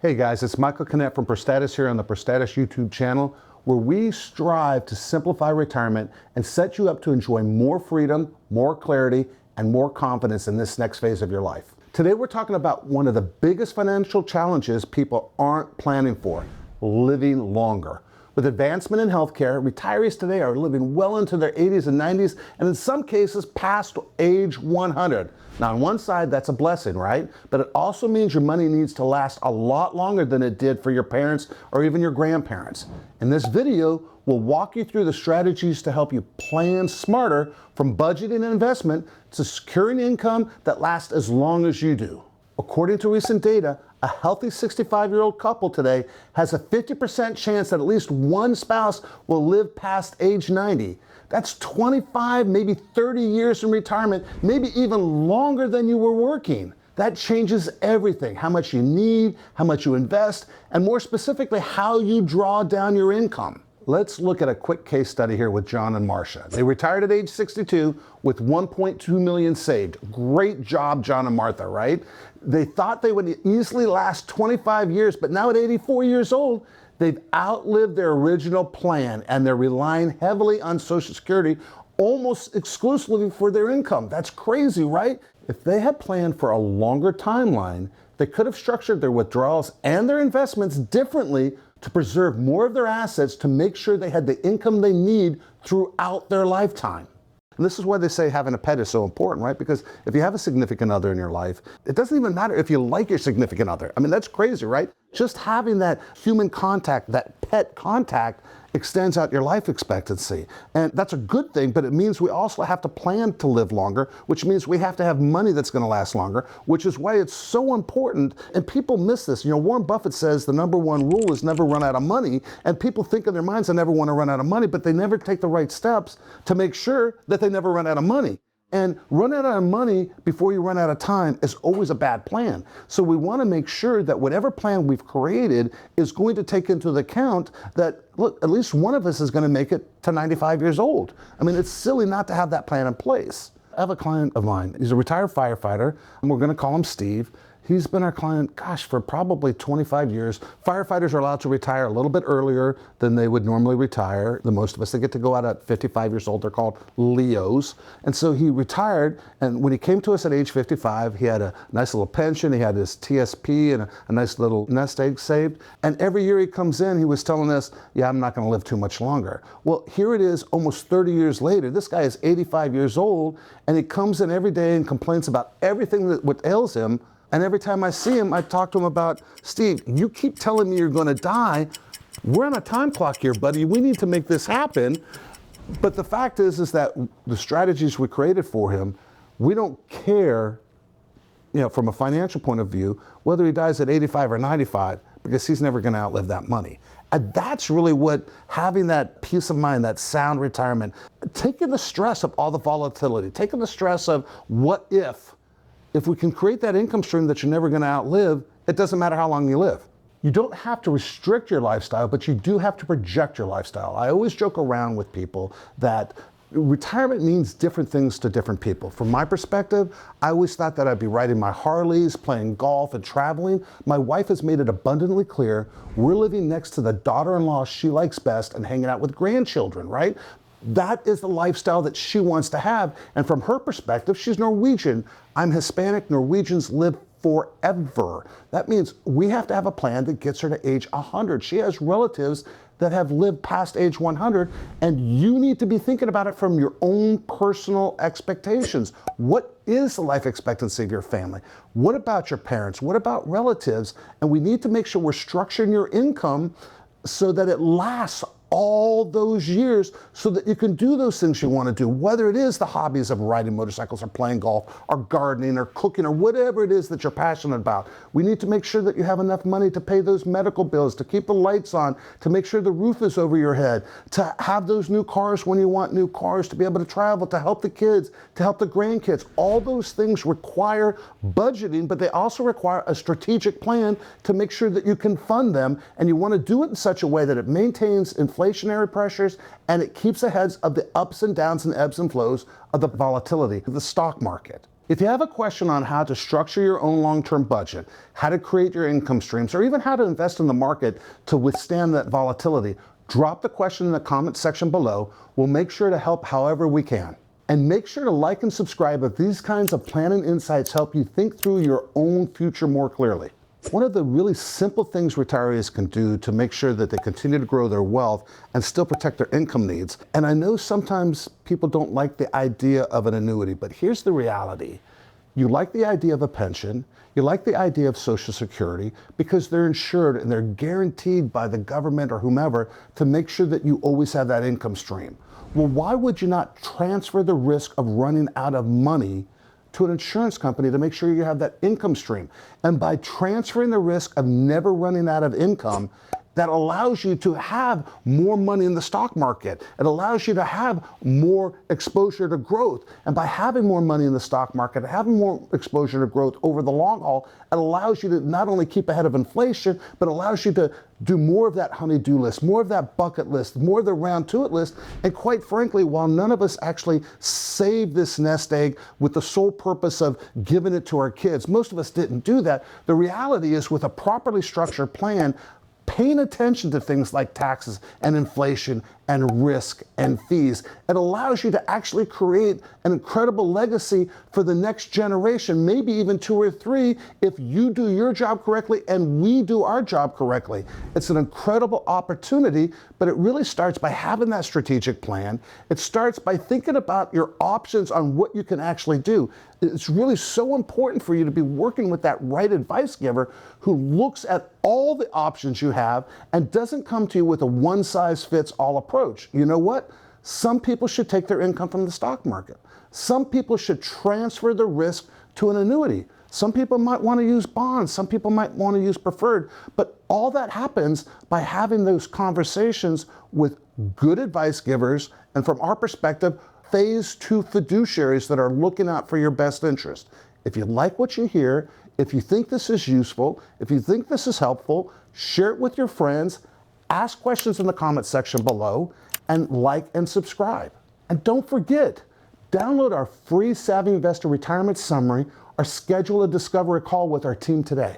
Hey guys, it's Michael Kinnett from Prostatis here on the Prostatis YouTube channel, where we strive to simplify retirement and set you up to enjoy more freedom, more clarity, and more confidence in this next phase of your life. Today we're talking about one of the biggest financial challenges people aren't planning for: living longer. With advancement in healthcare, retirees today are living well into their 80s and 90s, and in some cases past age 100. Now on one side, that's a blessing, right? But it also means your money needs to last a lot longer than it did for your parents or even your grandparents. In this video, we'll walk you through the strategies to help you plan smarter, from budgeting and investment to securing income that lasts as long as you do. According to recent data, a healthy 65-year-old couple today has a 50% chance that at least one spouse will live past age 90. That's 25, maybe 30 years in retirement, maybe even longer than you were working. That changes everything: how much you need, how much you invest, and more specifically, how you draw down your income. Let's look at a quick case study here with John and Marcia. They retired at age 62 with $1.2 million saved. Great job, John and Martha, right? They thought they would easily last 25 years, but now at 84 years old, they've outlived their original plan and they're relying heavily on Social Security almost exclusively for their income. That's crazy, right? If they had planned for a longer timeline, they could have structured their withdrawals and their investments differently to preserve more of their assets, to make sure they had the income they need throughout their lifetime. And this is why they say having a pet is so important, right? Because if you have a significant other in your life, it doesn't even matter if you like your significant other. I mean, that's crazy, right? Just having that human contact, that pet contact, extends out your life expectancy. And that's a good thing, but it means we also have to plan to live longer, which means we have to have money that's going to last longer, which is why it's so important. And people miss this. You know, Warren Buffett says the number one rule is never run out of money. And people think in their minds they never want to run out of money, but they never take the right steps to make sure that they never run out of money. And run out of money before you run out of time is always a bad plan. So we want to make sure that whatever plan we've created is going to take into account that, look, at least one of us is going to make it to 95 years old. I mean, it's silly not to have that plan in place. I have a client of mine. He's a retired firefighter, and we're going to call him Steve. He's been our client, gosh, for probably 25 years. Firefighters are allowed to retire a little bit earlier than they would normally retire. The most of us, they get to go out at 55 years old. They're called Leos. And so he retired, and when he came to us at age 55, he had a nice little pension. He had his TSP and a nice little nest egg saved. And every year he comes in, he was telling us, yeah, I'm not going to live too much longer. Well, here it is almost 30 years later. This guy is 85 years old, and he comes in every day and complains about everything that what ails him. And every time I see him, I talk to him about, Steve, you keep telling me you're going to die. We're on a time clock here, buddy. We need to make this happen. But the fact is that the strategies we created for him, we don't care, you know, from a financial point of view, whether he dies at 85 or 95, because he's never going to outlive that money. And that's really what having that peace of mind, that sound retirement, taking the stress of all the volatility, taking the stress of what if we can create that income stream that you're never going to outlive, it doesn't matter how long you live. You don't have to restrict your lifestyle, but you do have to project your lifestyle. I always joke around with people that retirement means different things to different people. From my perspective, I always thought that I'd be riding my Harleys, playing golf, and traveling. My wife has made it abundantly clear we're living next to the daughter-in-law she likes best and hanging out with grandchildren, right? That is the lifestyle that she wants to have. And from her perspective, she's Norwegian. I'm Hispanic. Norwegians live forever. That means we have to have a plan that gets her to age 100. She has relatives that have lived past age 100, and you need to be thinking about it from your own personal expectations. What is the life expectancy of your family? What about your parents? What about relatives? And we need to make sure we're structuring your income so that it lasts all those years, so that you can do those things you want to do, whether it is the hobbies of riding motorcycles or playing golf or gardening or cooking or whatever it is that you're passionate about. We need to make sure that you have enough money to pay those medical bills, to keep the lights on, to make sure the roof is over your head, to have those new cars when you want new cars, to be able to travel, to help the kids, to help the grandkids. All those things require budgeting, but they also require a strategic plan to make sure that you can fund them, and you want to do it in such a way that it maintains inflationary pressures and it keeps ahead of the ups and downs and ebbs and flows of the volatility of the stock market. If you have a question on how to structure your own long-term budget, how to create your income streams, or even how to invest in the market to withstand that volatility, drop the question in the comment section below. We'll make sure to help however we can. And make sure to like and subscribe if these kinds of planning insights help you think through your own future more clearly. One of the really simple things retirees can do to make sure that they continue to grow their wealth and still protect their income needs, and I know sometimes people don't like the idea of an annuity, but here's the reality. You like the idea of a pension, you like the idea of Social Security because they're insured and they're guaranteed by the government or whomever to make sure that you always have that income stream. Well, why would you not transfer the risk of running out of money to an insurance company to make sure you have that income stream? And by transferring the risk of never running out of income, that allows you to have more money in the stock market. It allows you to have more exposure to growth. And by having more money in the stock market, having more exposure to growth over the long haul, it allows you to not only keep ahead of inflation, but allows you to do more of that honey-do list, more of that bucket list, more of the round to it list. And quite frankly, while none of us actually save this nest egg with the sole purpose of giving it to our kids, most of us didn't do that. The reality is, with a properly structured plan, paying attention to things like taxes and inflation and risk and fees, it allows you to actually create an incredible legacy for the next generation, maybe even 2 or 3, if you do your job correctly and we do our job correctly. It's an incredible opportunity, but it really starts by having that strategic plan. It starts by thinking about your options on what you can actually do. It's really so important for you to be working with that right advice giver who looks at all the options you have and doesn't come to you with a one-size-fits-all approach. You know what? Some people should take their income from the stock market. Some people should transfer the risk to an annuity. Some people might want to use bonds. Some people might want to use preferred. But all that happens by having those conversations with good advice givers, and from our perspective, phase 2 fiduciaries that are looking out for your best interest. If you like what you hear, if you think this is useful, if you think this is helpful, share it with your friends, ask questions in the comment section below, and like and subscribe. And don't forget, download our free Savvy Investor Retirement Summary or schedule a discovery call with our team today.